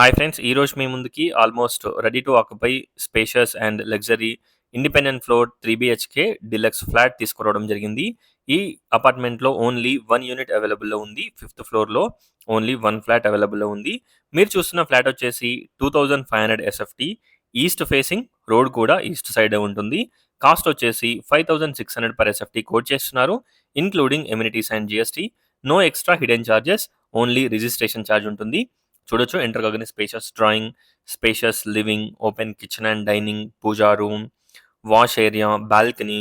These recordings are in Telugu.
Hi friends! ఈరోజు మీ ముందుకి almost ready to occupy spacious and luxury independent floor 3 BHK deluxe flat తీసుకురావడం జరిగింది. ఈ అపార్ట్మెంట్‌లో ఓన్లీ 1 యూనిట్ అవైలబుల్‌లో ఉంది. ఫిఫ్త్ ఫ్లోర్‌లో ఓన్లీ 1 ఫ్లాట్ అవైలబుల్‌లో ఉంది. మీరు చూస్తున్న ఫ్లాట్ వచ్చేసి 2500 ఎస్ఎఫ్టీ. ఈస్ట్ ఫేసింగ్, రోడ్ కూడా ఈస్ట్ సైడే ఉంటుంది. కాస్ట్ వచ్చేసి 5600 పర్ ఎస్ఎఫ్టీ కోట్ చేస్తున్నారు. Including amenities and GST. No extra hidden charges. Only registration charge ఉంటుంది. చూడొచ్చు ఎంటర్ కాగానే spacious drawing, spacious living, open kitchen and dining, pooja room, wash area, balcony,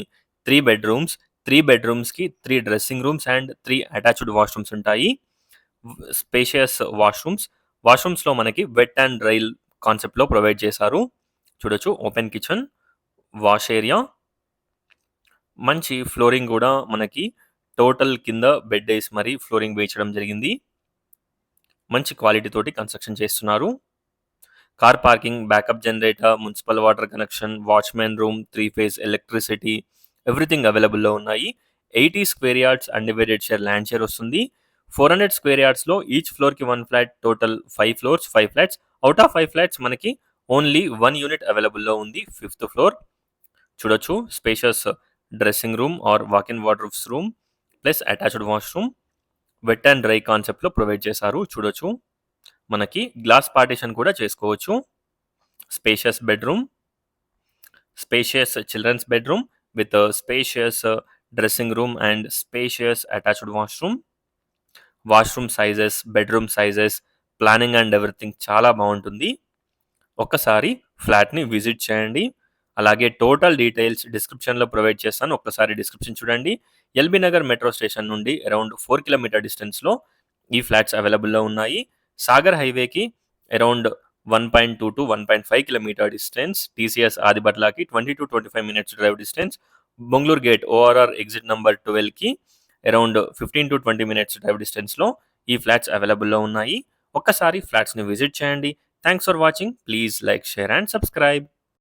3 bedrooms. 3 బెడ్రూమ్స్‌కి 3 dressing rooms and 3 attached washrooms ఉంటాయి. Spacious washrooms. వాష్‌రూమ్స్‌లో మనకి వెట్ అండ్ డ్రై కాన్సెప్ట్‌లో ప్రొవైడ్ చేశారు. చూడొచ్చు ఓపెన్ కిచెన్, వాష్ ఏరియా, మంచి ఫ్లోరింగ్ కూడా మనకి టోటల్ కింద బెడ్ ఏసి మరి ఫ్లోరింగ్ వేయించడం జరిగింది. మంచి క్వాలిటీ తోటి కన్స్ట్రక్షన్ చేస్తున్నారు. Car parking, backup generator, municipal water connection, watchmen room, 3 phase electricity everything అవైలబుల్‌లో ఉన్నాయి. 80 square yards undivided share land share వస్తుంది. 400 స్క్వేర్ యార్డ్స్‌లో ఈచ్ ఫ్లోర్‌కి 1 flat, total 5 floors, 5 flats. Out of 5 flats మనకి ఓన్లీ 1 యూనిట్ అవైలబుల్‌లో ఉంది. Fifth floor. చూడొచ్చు spacious dressing room or walk in wardrobes room plus attached washroom. Wet and dry కాన్సెప్ట్‌లో ప్రొవైడ్ చేశారు. చూడొచ్చు మనకి గ్లాస్ పార్టిషన్ కూడా చేసుకోవచ్చు. Spacious bedroom, spacious children's bedroom with spacious dressing room and spacious attached washroom. Washroom sizes, bedroom sizes, planning and everything చాలా బావుంటుంది. ఒక్కసారి ఫ్లాట్‌ని విజిట్ చేయండి. అలాగే టోటల్ డీటెయిల్స్ డిస్క్రిప్షన్‌లో ప్రొవైడ్ చేస్తాను. ఒక్కసారి డిస్క్రిప్షన్ చూడండి. ఎల్బీ నగర్ మెట్రో స్టేషన్ నుండి అరౌండ్ 4 కిలోమీటర్ డిస్టెన్స్‌లో ఈ ఫ్లాట్స్ అవైలబుల్‌లో ఉన్నాయి. సాగర్ హైవేకి అరౌండ్ 1.2-1.5 కిలోమీటర్ డిస్టెన్స్. టీసీఎస్ ఆదిబట్లకి 20-25 minutes drive distance. Bongaluru gate ORR exit number 12కి అరౌండ్ 15-20 మినిట్స్ డ్రైవ్ డిస్టెన్స్‌లో ఈ ఫ్లాట్స్ అవైలబుల్‌లో ఉన్నాయి. ఒక్కసారి ఫ్లాట్స్‌ని విజిట్ చేయండి. Thanks for watching. Please like, share and subscribe.